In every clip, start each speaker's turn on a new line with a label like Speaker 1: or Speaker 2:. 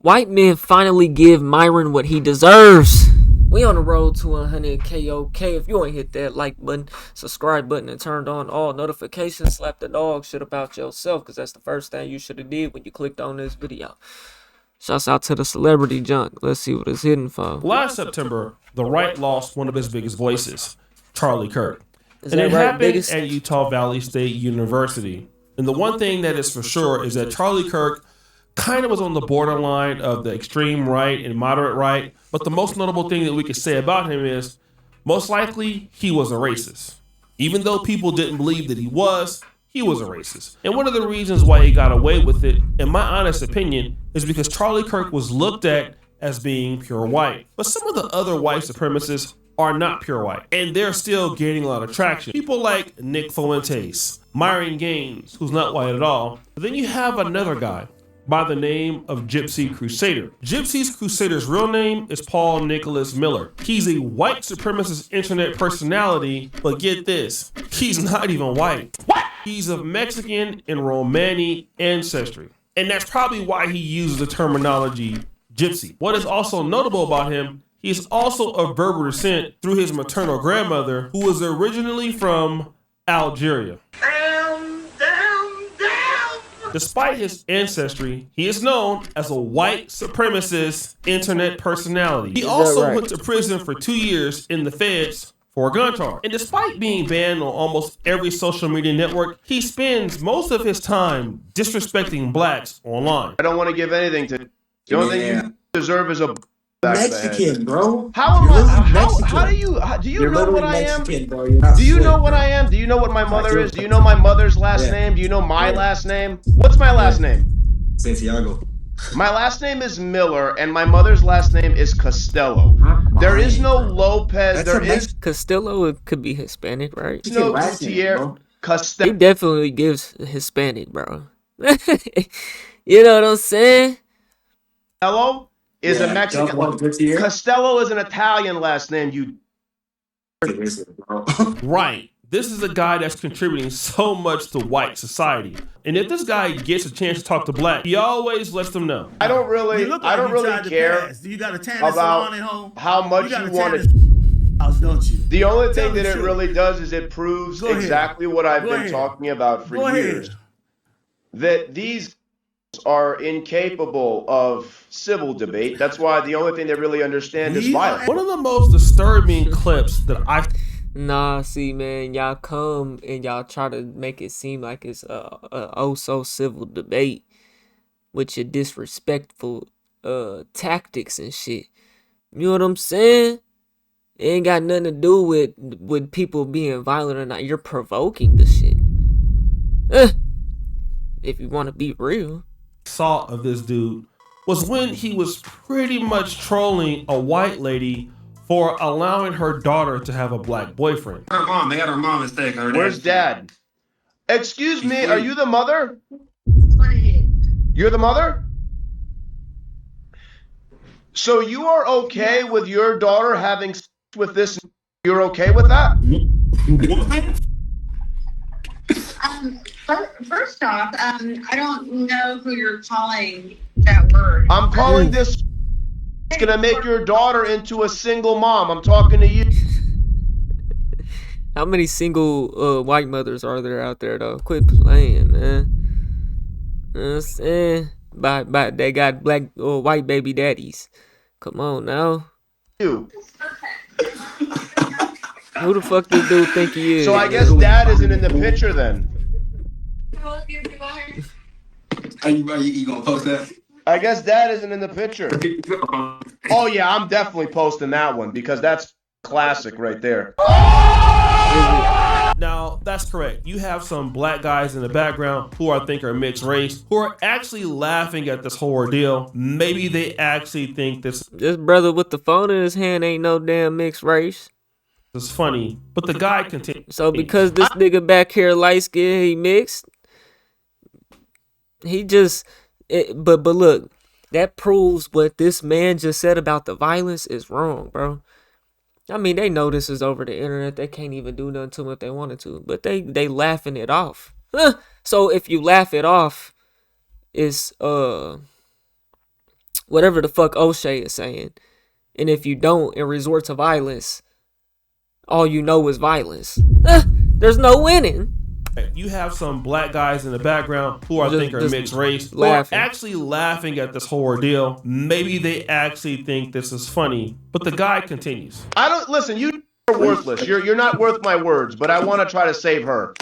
Speaker 1: White men finally give Myron what he deserves. We on the road to 100 KOK. If you ain't hit that like button, subscribe button, and turned on all notifications, slap the dog shit about yourself, because that's the first thing you should have did when you clicked on this video. Shouts out to the celebrity junk. Let's see what it's hitting for.
Speaker 2: Last September, the right lost one of his biggest voices, Charlie Kirk.
Speaker 1: Is
Speaker 2: And
Speaker 1: that
Speaker 2: it
Speaker 1: right,
Speaker 2: happened
Speaker 1: biggest?
Speaker 2: at Utah Valley State University. And the one thing that is for sure is that Charlie Kirk kind of was on the borderline of the extreme right and moderate right. But the most notable thing that we could say about him is, most likely, he was a racist. Even though people didn't believe that he was a racist. And one of the reasons why he got away with it, in my honest opinion, is because Charlie Kirk was looked at as being pure white. But some of the other white supremacists are not pure white, and they're still gaining a lot of traction. People like Nick Fuentes, Myron Gaines, who's not white at all. But then you have another guy by the name of Gypsy Crusader. Gypsy Crusader's real name is Paul Nicholas Miller. He's a white supremacist internet personality, but get this, he's not even white. What? He's of Mexican and Romani ancestry. And that's probably why he uses the terminology gypsy. What is also notable about him, he is also of Berber descent through his maternal grandmother, who was originally from Algeria. Despite his ancestry, he is known as a white supremacist internet personality. He also went to prison for 2 years in the feds for a gun charge. And despite being banned on almost every social media network, he spends most of his time disrespecting blacks online.
Speaker 3: I don't want to give anything to. The only thing you deserve is a
Speaker 4: Mexican, bro.
Speaker 3: How am I? How do you know what I am? Do you know what I am? Do you know what my mother is? Do you know my mother's last name? Do you know my last name? What's my last name?
Speaker 4: Santiago.
Speaker 3: My last name is Miller, and my mother's last name is Costello. There is no Lopez. There is
Speaker 1: Costello. It could be Hispanic, right?
Speaker 3: no Gutierrez. Costello.
Speaker 1: He definitely gives Hispanic, bro. You know what I'm saying?
Speaker 3: Costello is a Mexican. Costello is an Italian last name. You
Speaker 2: right. This is a guy that's contributing so much to white society. And if this guy gets a chance to talk to black, he always lets them know.
Speaker 3: I don't really care
Speaker 5: You got a
Speaker 3: about how much you want to.
Speaker 5: Don't you?
Speaker 3: The only thing that it really does is it proves exactly what I've been talking about for years. That these are incapable of civil debate. That's why the only thing they really understand is violence.
Speaker 2: One of the most disturbing clips that I...
Speaker 1: Nah, see, man, y'all come and y'all try to make it seem like it's a oh so civil debate with your disrespectful tactics and shit. You know what I'm saying? It ain't got nothing to do with people being violent or not. You're provoking the shit. If you want to be real.
Speaker 2: Saw of this dude was when he was pretty much trolling a white lady for allowing her daughter to have a black boyfriend.
Speaker 4: Her mom, they got her mom mistake.
Speaker 3: Where's dad? Excuse me, are you the mother? You're the mother? So you are okay with your daughter having sex with this? You're okay with that?
Speaker 6: First off, I don't know who you're calling that word.
Speaker 3: I'm calling this. It's gonna make your daughter into a single mom. I'm talking to you.
Speaker 1: How many single white mothers are there out there though? Quit playing, man. You know what I'm saying? But they got black or white baby daddies. Come on now.
Speaker 3: You.
Speaker 1: Who the fuck this dude think he is?
Speaker 3: So I guess dad isn't in the picture then.
Speaker 4: Are you gonna post that?
Speaker 3: I guess dad isn't in the picture. Oh yeah, I'm definitely posting that one because that's classic right there.
Speaker 2: Now, that's correct. You have some black guys in the background who I think are mixed race, who are actually laughing at this whole ordeal. Maybe they actually think this
Speaker 1: brother with the phone in his hand ain't no damn mixed race.
Speaker 2: is funny, but the guy continues.
Speaker 1: So because this nigga back here light skinned, he mixed. He just, but look, that proves what this man just said about the violence is wrong, bro. I mean, they know this is over the internet. They can't even do nothing to him if they wanted to, but they laughing it off. So if you laugh it off, it's whatever the fuck O'Shea is saying. And if you don't and resort to violence, all you know is violence. There's no winning.
Speaker 2: You have some black guys in the background who I think are mixed race, who are actually laughing at this whole ordeal. Maybe they actually think this is funny, but the guy continues.
Speaker 3: I don't listen. You are worthless. You're not worth my words, but I want to try to save her.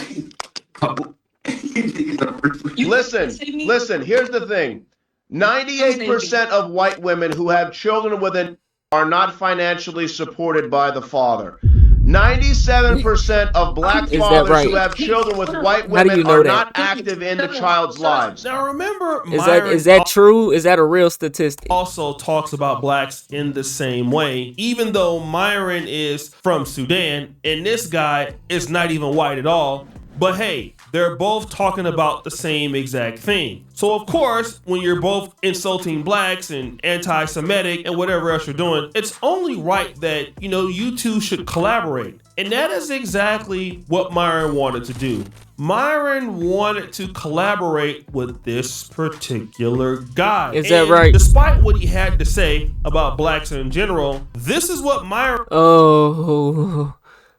Speaker 3: Listen. Here's the thing: 98% of white women who have children within are not financially supported by the father. 97% of black fathers who have children with white women are not active in the child's lives.
Speaker 2: Now remember,
Speaker 1: is that true? Is that a real statistic?
Speaker 2: Also talks about blacks in the same way, even though Myron is from Sudan and this guy is not even white at all. But hey, they're both talking about the same exact thing. So of course, when you're both insulting blacks and anti-Semitic and whatever else you're doing, it's only right that, you two should collaborate. And that is exactly what Myron wanted to do. Myron wanted to collaborate with this particular guy.
Speaker 1: Is that right?
Speaker 2: Despite what he had to say about blacks in general, this is what Myron...
Speaker 1: Oh...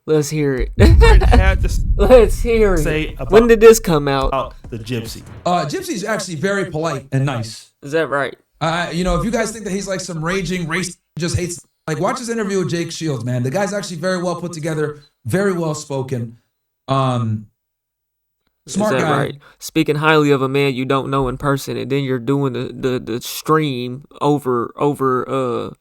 Speaker 1: Let's hear it. Let's hear it. When did this come out?
Speaker 2: The Gypsy.
Speaker 5: Gypsy's actually very polite and nice.
Speaker 1: Is that right?
Speaker 5: If you guys think that he's like some raging race, just hates, watch his interview with Jake Shields, man. The guy's actually very well put together, very well spoken. Smart guy. Right?
Speaker 1: Speaking highly of a man you don't know in person, and then you're doing the stream over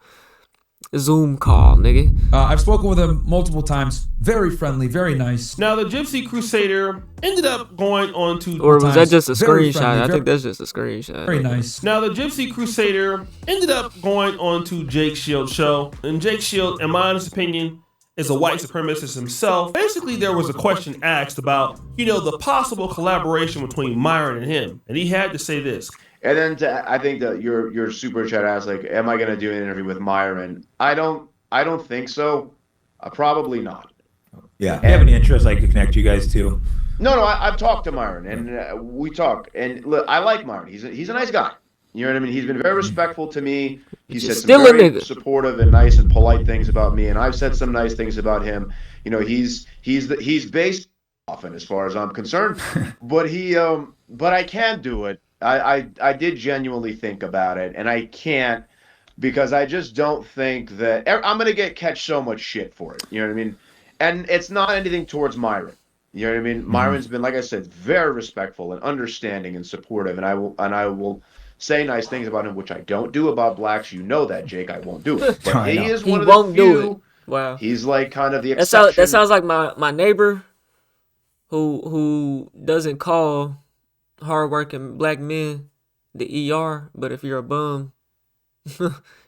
Speaker 1: Zoom call, nigga.
Speaker 5: I've spoken with him multiple times. Very friendly, very nice.
Speaker 2: Now, the Gypsy Crusader ended up going on to...
Speaker 1: Or was that just a screenshot? I think that's just a screenshot.
Speaker 5: Very nice.
Speaker 2: Now, the Gypsy Crusader ended up going on to Jake Shields' show. And Jake Shields, in my honest opinion, is a white supremacist himself. Basically, there was a question asked about, the possible collaboration between Myron and him. And he had to say this.
Speaker 3: And then I think that your super chat asked, am I going to do an interview with Myron? I don't think so. Probably not.
Speaker 7: Yeah. If you have any interest, I could connect you guys too.
Speaker 3: No, I've talked to Myron, and we talk. And look, I like Myron. He's a nice guy. You know what I mean? He's been very respectful to me. He said some very supportive and nice and polite things about me, and I've said some nice things about him. He's based often as far as I'm concerned, but I can't do it. I did genuinely think about it, and I can't because I just don't think that I'm going to catch so much shit for it. You know what I mean? And it's not anything towards Myron. You know what I mean? Mm-hmm. Myron's been, like I said, very respectful and understanding and supportive, and I will say nice things about him, which I don't do about blacks. You know that, Jake. I won't do it. But he is one of the few.
Speaker 1: Wow.
Speaker 3: He's like kind of the exception.
Speaker 1: That sounds like my neighbor who doesn't call hardworking black men the ER, but if you're a bum,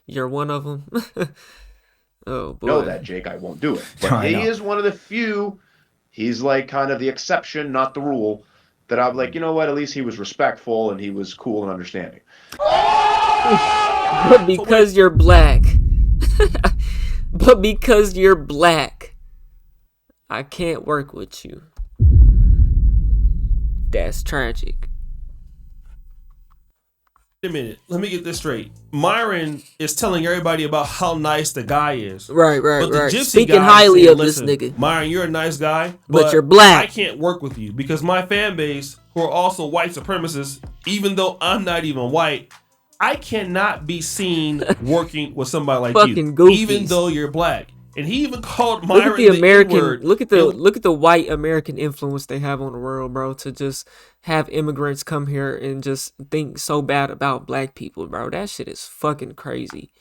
Speaker 1: you're one of them. Oh boy.
Speaker 3: Know that, Jake. I won't do it. But he is one of the few. He's like kind of the exception, not the rule. That I'm like, you know what? At least he was respectful and he was cool and understanding.
Speaker 1: But because you're black, I can't work with you. That's tragic.
Speaker 2: Wait a minute. Let me get this straight. Myron is telling everybody about how nice the guy is.
Speaker 1: Right.
Speaker 2: But the Gypsy
Speaker 1: speaking
Speaker 2: guy
Speaker 1: highly
Speaker 2: said,
Speaker 1: of this nigga.
Speaker 2: Myron, you're a nice guy,
Speaker 1: but you're black.
Speaker 2: I can't work with you because my fan base, who are also white supremacists, even though I'm not even white, I cannot be seen working with somebody like you,
Speaker 1: goofies.
Speaker 2: Even though you're black. And he even called Myron
Speaker 1: look at the American
Speaker 2: N-word.
Speaker 1: Look at the white American influence they have on the world, bro. To just have immigrants come here and just think so bad about black people, bro. That shit is fucking crazy.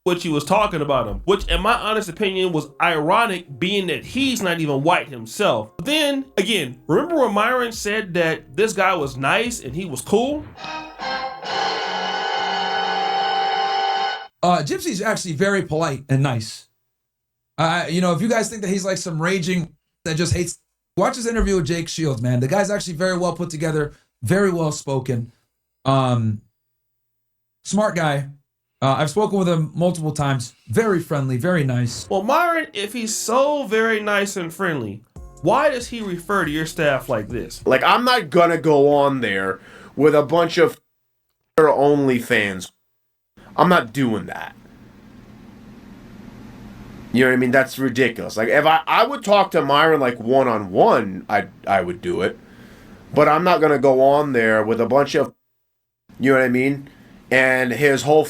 Speaker 2: What you was talking about him, which in my honest opinion was ironic, being that he's not even white himself. But then again, remember when Myron said that this guy was nice and he was cool?
Speaker 5: Gypsy's actually very polite and nice. If you guys think that he's like some raging that just hates, watch his interview with Jake Shields, man. The guy's actually very well put together, very well spoken. Smart guy. I've spoken with him multiple times. Very friendly, very nice.
Speaker 2: Well, Myron, if he's so very nice and friendly, why does he refer to your staff like this?
Speaker 3: Like, I'm not gonna go on there with a bunch of OnlyFans. I'm not doing that. You know what I mean? That's ridiculous. Like if I would talk to Myron like one-on-one, I would do it. But I'm not gonna go on there with a bunch of, you know what I mean, and his whole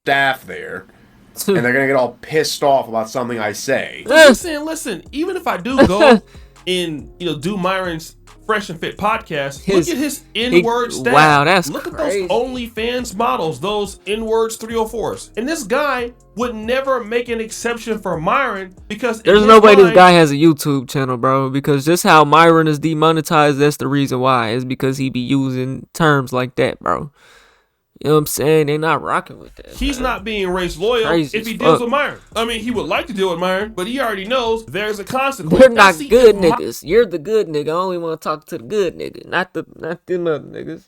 Speaker 3: staff there, and they're gonna get all pissed off about something I say.
Speaker 2: So I'm saying, listen, even if I do go and do Myron's Fresh and Fit podcast, look at his N-word staff.
Speaker 1: Wow, that's
Speaker 2: look
Speaker 1: crazy.
Speaker 2: at those OnlyFans models, those N-words 304s. And this guy would never make an exception for Myron because
Speaker 1: there's no way this guy has a YouTube channel, bro. Because just how Myron is demonetized, that's the reason why. It's because he be using terms like that, bro. You know what I'm saying? They're not rocking with that.
Speaker 2: He's
Speaker 1: man.
Speaker 2: not being race loyal
Speaker 1: Crazy
Speaker 2: if he
Speaker 1: as
Speaker 2: deals
Speaker 1: fuck.
Speaker 2: with Myron. I mean, he would like to deal with Myron, but he already knows there's a consequence.
Speaker 1: They're not good niggas. You're the good nigga. I only want to talk to the good nigga, not them other niggas.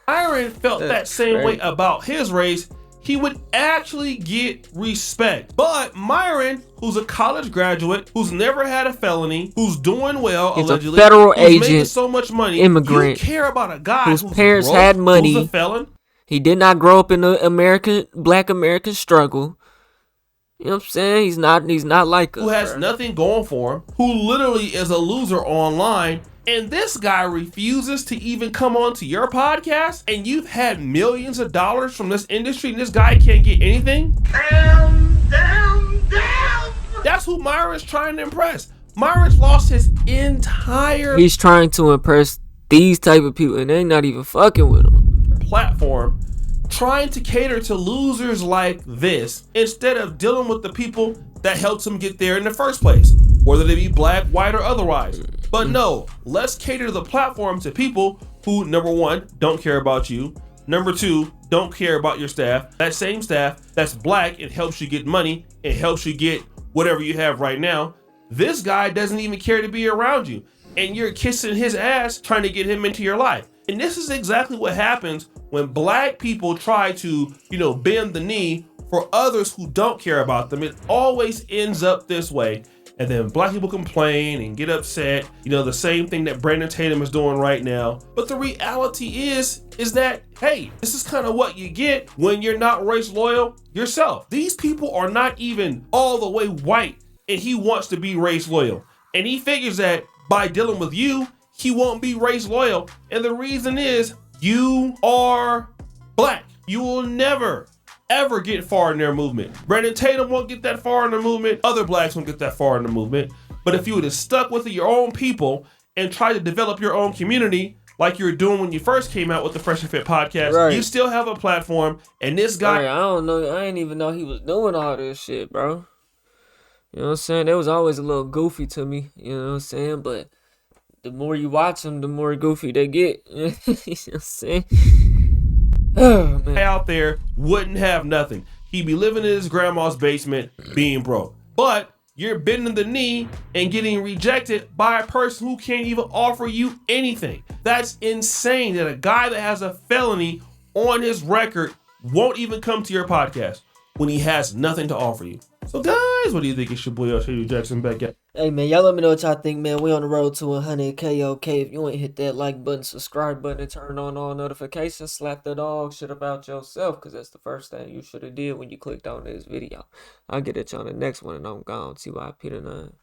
Speaker 2: Myron felt that same way
Speaker 1: crazy.
Speaker 2: about his race. He would actually get respect. But Myron, who's a college graduate, who's never had a felony, who's doing well,
Speaker 1: He's
Speaker 2: allegedly,
Speaker 1: a federal
Speaker 2: who's making
Speaker 1: agent,
Speaker 2: so much money,
Speaker 1: immigrant,
Speaker 2: you care about a guy
Speaker 1: whose
Speaker 2: whose
Speaker 1: parents
Speaker 2: broke,
Speaker 1: had money,
Speaker 2: who's a felon?
Speaker 1: He did not grow up in the black American struggle. You know what I'm saying? He's not like us.
Speaker 2: Who has
Speaker 1: bro.
Speaker 2: nothing going for him, who literally is a loser online, and this guy refuses to even come onto your podcast, and you've had millions of dollars from this industry, and this guy can't get anything? Damn. That's who Myron's trying to impress. Myron's lost his entire
Speaker 1: He's trying to impress these type of people, and they not even fucking with him.
Speaker 2: platform trying to cater to losers like this instead of dealing with the people that helped him get there in the first place, whether they be black, white, or otherwise. But no, let's cater the platform to people who, number one, don't care about you. Number two, don't care about your staff. That same staff that's black and helps you get money and helps you get whatever you have right now. This guy doesn't even care to be around you, and you're kissing his ass trying to get him into your life. And this is exactly what happens when black people try to, bend the knee for others who don't care about them. It always ends up this way. And then black people complain and get upset, the same thing that Brandon Tatum is doing right now. But the reality is that, hey, this is kind of what you get when you're not race loyal yourself. These people are not even all the way white, and he wants to be race loyal. And he figures that by dealing with you, he won't be race loyal. And the reason is you are black. You will never, ever get far in their movement. Brandon Tatum won't get that far in the movement. Other blacks won't get that far in the movement. But if you would have stuck with your own people and tried to develop your own community like you were doing when you first came out with the Fresh and Fit podcast,
Speaker 1: right.
Speaker 2: You still have a platform. And this guy...
Speaker 1: I don't know. I didn't even know he was doing all this shit, bro. You know what I'm saying? That was always a little goofy to me. You know what I'm saying? But the more you watch them, the more goofy they get. You know what I'm saying? Oh, man.
Speaker 2: Out there wouldn't have nothing. He'd be living in his grandma's basement being broke. But you're bending the knee and getting rejected by a person who can't even offer you anything. That's insane that a guy that has a felony on his record won't even come to your podcast when he has nothing to offer you. So guys, what do you think? It's your boy L.J. Jackson back at.
Speaker 1: Hey man, y'all let me know what y'all think, man. We on the road to 100K, okay? If you ain't hit that like button, subscribe button, and turn on all notifications, slap the dog shit about yourself, because that's the first thing you should have did when you clicked on this video. I'll get at you on the next one, and I'm gone. TYP tonight.